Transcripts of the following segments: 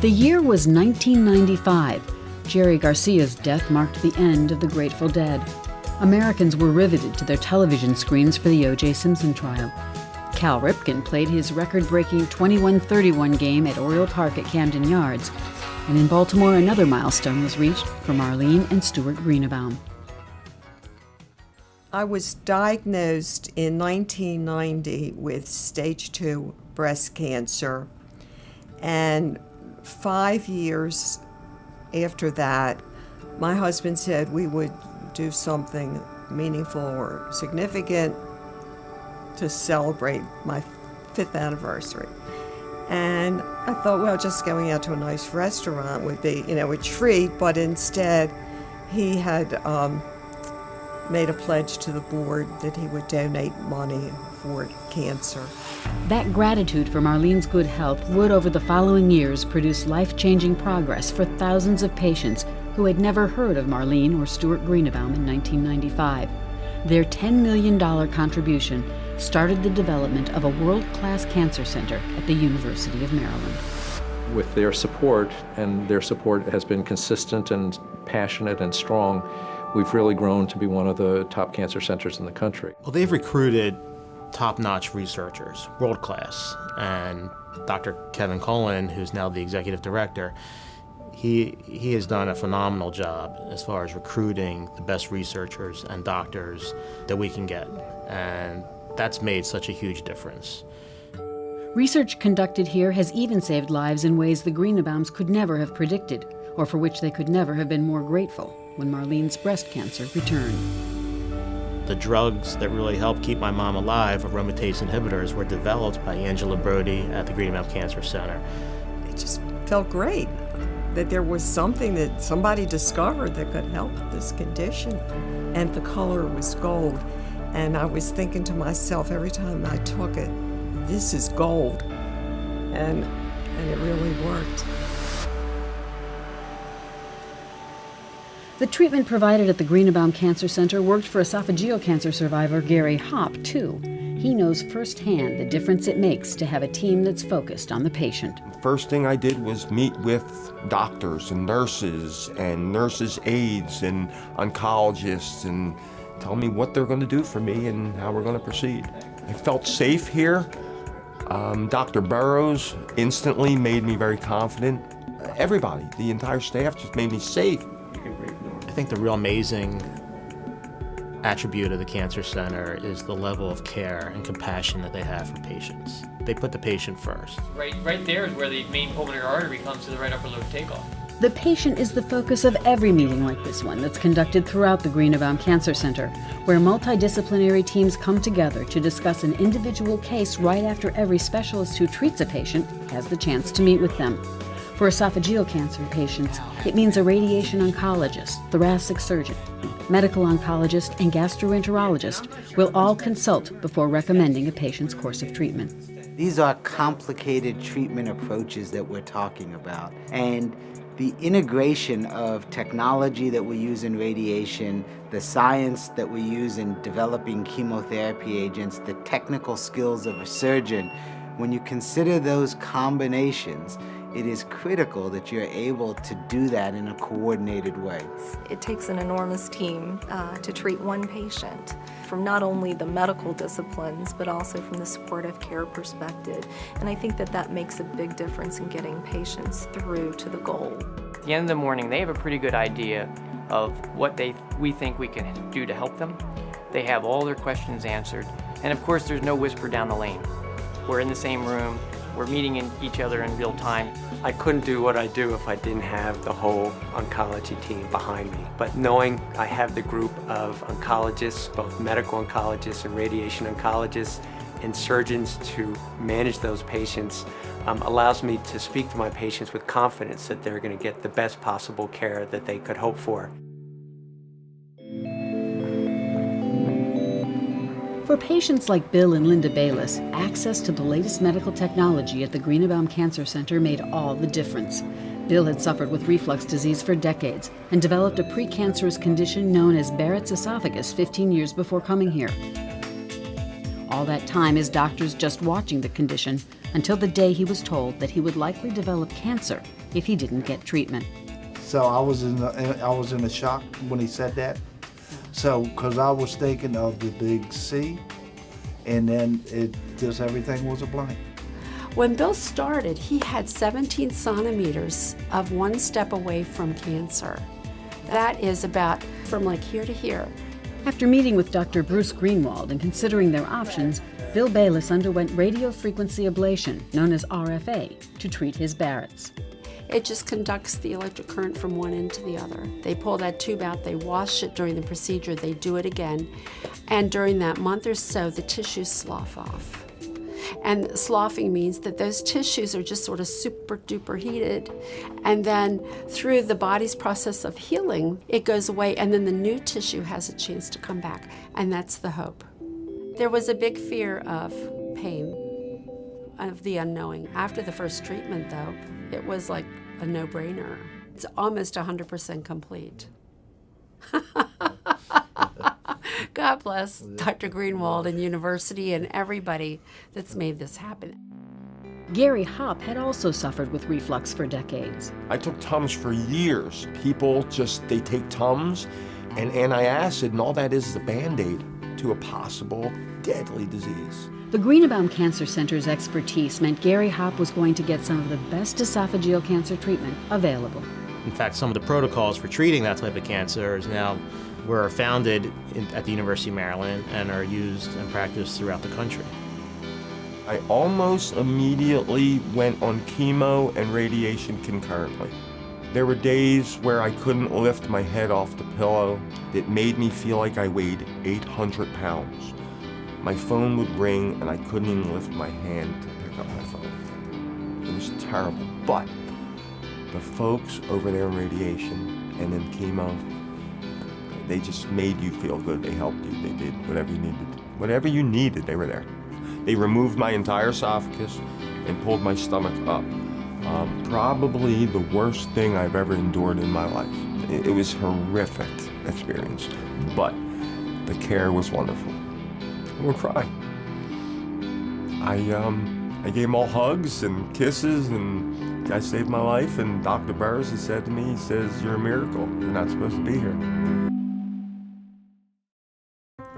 The year was 1995. Jerry Garcia's death marked the end of the Grateful Dead. Americans were riveted to their television screens for the O.J. Simpson trial. Cal Ripken played his record-breaking 21-31 game at Oriole Park at Camden Yards. And in Baltimore, another milestone was reached for Marlene and Stewart Greenebaum. I was diagnosed in 1990 with stage 2 breast cancer, and 5 years after that, my husband said we would do something meaningful or significant to celebrate my 5th anniversary. And I thought, well, just going out to a nice restaurant would be, a treat, but instead he had made a pledge to the board that he would donate money for cancer. That gratitude for Marlene's good health would, over the following years, produce life-changing progress for thousands of patients who had never heard of Marlene or Stewart Greenebaum in 1995. Their $10 million contribution started the development of a world-class cancer center at the University of Maryland. With their support, and their support has been consistent and passionate and strong, we've really grown to be one of the top cancer centers in the country. Well, they've recruited top-notch researchers, world-class, and Dr. Kevin Cullen, who's now the executive director, he has done a phenomenal job as far as recruiting the best researchers and doctors that we can get, and that's made such a huge difference. Research conducted here has even saved lives in ways the Greenebaums could never have predicted, or for which they could never have been more grateful when Marlene's breast cancer returned. The drugs that really helped keep my mom alive, aromatase inhibitors, were developed by Angela Brody at the Greenebaum Cancer Center. It just felt great that there was something that somebody discovered that could help this condition. And the color was gold. And I was thinking to myself every time I took it, this is gold. And it really worked. The treatment provided at the Greenebaum Cancer Center worked for esophageal cancer survivor Gary Hopp, too. He knows firsthand the difference it makes to have a team that's focused on the patient. First thing I did was meet with doctors and nurses aides and oncologists and tell me what they're going to do for me and how we're going to proceed. I felt safe here. Dr. Burrows instantly made me very confident. Everybody, the entire staff just made me safe. I think the real amazing attribute of the Cancer Center is the level of care and compassion that they have for patients. They put the patient first. Right there is where the main pulmonary artery comes to the right upper lobe takeoff. The patient is the focus of every meeting like this one that's conducted throughout the Greenebaum Cancer Center, where multidisciplinary teams come together to discuss an individual case right after every specialist who treats a patient has the chance to meet with them. For esophageal cancer patients, it means a radiation oncologist, thoracic surgeon, medical oncologist, and gastroenterologist will all consult before recommending a patient's course of treatment. These are complicated treatment approaches that we're talking about, and the integration of technology that we use in radiation, the science that we use in developing chemotherapy agents, the technical skills of a surgeon, when you consider those combinations, it is critical that you're able to do that in a coordinated way. It takes an enormous team to treat one patient, from not only the medical disciplines, but also from the supportive care perspective. And I think that makes a big difference in getting patients through to the goal. At the end of the morning, they have a pretty good idea of what we think we can do to help them. They have all their questions answered. And of course, there's no whisper down the lane. We're in the same room. We're meeting each other in real time. I couldn't do what I do if I didn't have the whole oncology team behind me. But knowing I have the group of oncologists, both medical oncologists and radiation oncologists, and surgeons to manage those patients allows me to speak to my patients with confidence that they're going to get the best possible care that they could hope for. For patients like Bill and Linda Bayless, access to the latest medical technology at the Greenebaum Cancer Center made all the difference. Bill had suffered with reflux disease for decades and developed a precancerous condition known as Barrett's esophagus 15 years before coming here. All that time, his doctors just watching the condition until the day he was told that he would likely develop cancer if he didn't get treatment. So I was in a shock when he said that. So, because I was thinking of the big C, and then everything was a blank. When Bill started, he had 17 centimeters of one step away from cancer. That is about from like here to here. After meeting with Dr. Bruce Greenwald and considering their options, Bill Bayless underwent radiofrequency ablation, known as RFA, to treat his Barrett's. It just conducts the electric current from one end to the other. They pull that tube out, they wash it during the procedure, they do it again, and during that month or so, the tissues slough off. And sloughing means that those tissues are just sort of super duper heated, and then through the body's process of healing, it goes away, and then the new tissue has a chance to come back, and that's the hope. There was a big fear of pain, of the unknowing. After the first treatment, though, it was like a no-brainer. It's almost 100% complete. God bless Dr. Greenwald and university and everybody that's made this happen. Gary Hopp had also suffered with reflux for decades. I took Tums for years. People they take Tums and antacid, and all that is a Band-Aid to a possible deadly disease. The Greenebaum Cancer Center's expertise meant Gary Hopp was going to get some of the best esophageal cancer treatment available. In fact, some of the protocols for treating that type of cancer were founded at the University of Maryland and are used and practiced throughout the country. I almost immediately went on chemo and radiation concurrently. There were days where I couldn't lift my head off the pillow. It made me feel like I weighed 800 pounds. My phone would ring and I couldn't even lift my hand to pick up my phone. It was terrible, but the folks over there in radiation and in chemo, they just made you feel good. They helped you. They did whatever you needed. Whatever you needed, they were there. They removed my entire esophagus and pulled my stomach up. Probably the worst thing I've ever endured in my life. It was a horrific experience, but the care was wonderful. I'm gonna cry. I gave them all hugs and kisses, and I saved my life, and Dr. Burris has said to me, he says, "You're a miracle. You're not supposed to be here."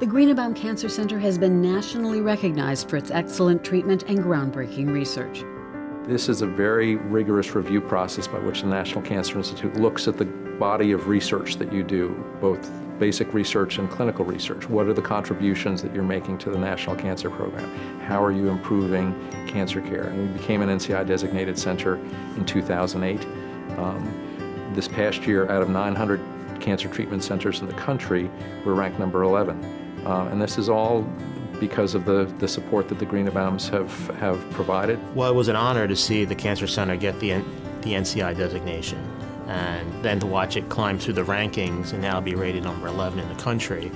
The Greenebaum Cancer Center has been nationally recognized for its excellent treatment and groundbreaking research. This is a very rigorous review process by which the National Cancer Institute looks at the body of research that you do, both basic research and clinical research. What are the contributions that you're making to the National Cancer Program? How are you improving cancer care? And we became an NCI designated center in 2008. This past year, out of 900 cancer treatment centers in the country, we're ranked number 11. And this is all because of the support that the Greenebaums have provided. Well, it was an honor to see the Cancer Center get the NCI designation, and then to watch it climb through the rankings and now be rated number 11 in the country.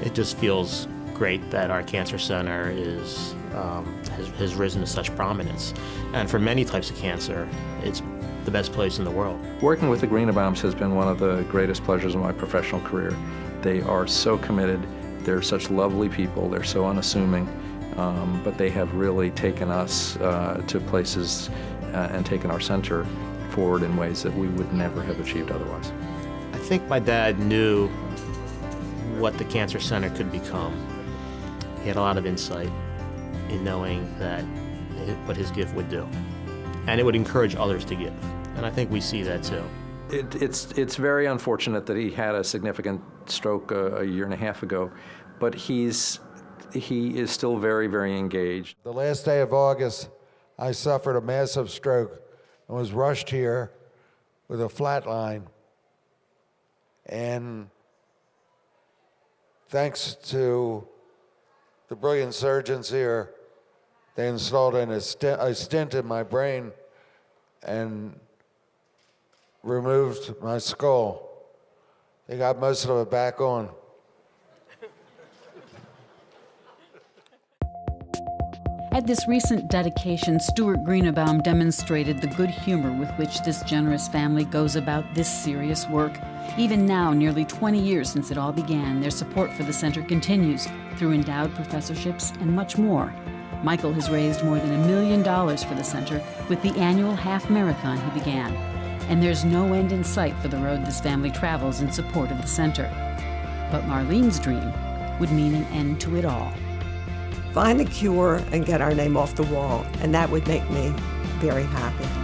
It just feels great that our cancer center has risen to such prominence. And for many types of cancer, it's the best place in the world. Working with the Greenebaums has been one of the greatest pleasures of my professional career. They are so committed. They're such lovely people. They're so unassuming, but they have really taken us to places and taken our center forward in ways that we would never have achieved otherwise. I think my dad knew what the Cancer Center could become. He had a lot of insight in knowing that what his gift would do, and it would encourage others to give. And I think we see that too. It's very unfortunate that he had a significant stroke a year and a half ago, but he is still very, very engaged. The last day of August, I suffered a massive stroke and was rushed here with a flat line. And thanks to the brilliant surgeons here, they installed a stent in my brain and removed my skull. They got most of it back on. At this recent dedication, Stewart Greenebaum demonstrated the good humor with which this generous family goes about this serious work. Even now, nearly 20 years since it all began, their support for the center continues through endowed professorships and much more. Michael has raised more than $1 million for the center with the annual half marathon he began. And there's no end in sight for the road this family travels in support of the center. But Marlene's dream would mean an end to it all. Find the cure and get our name off the wall, and that would make me very happy.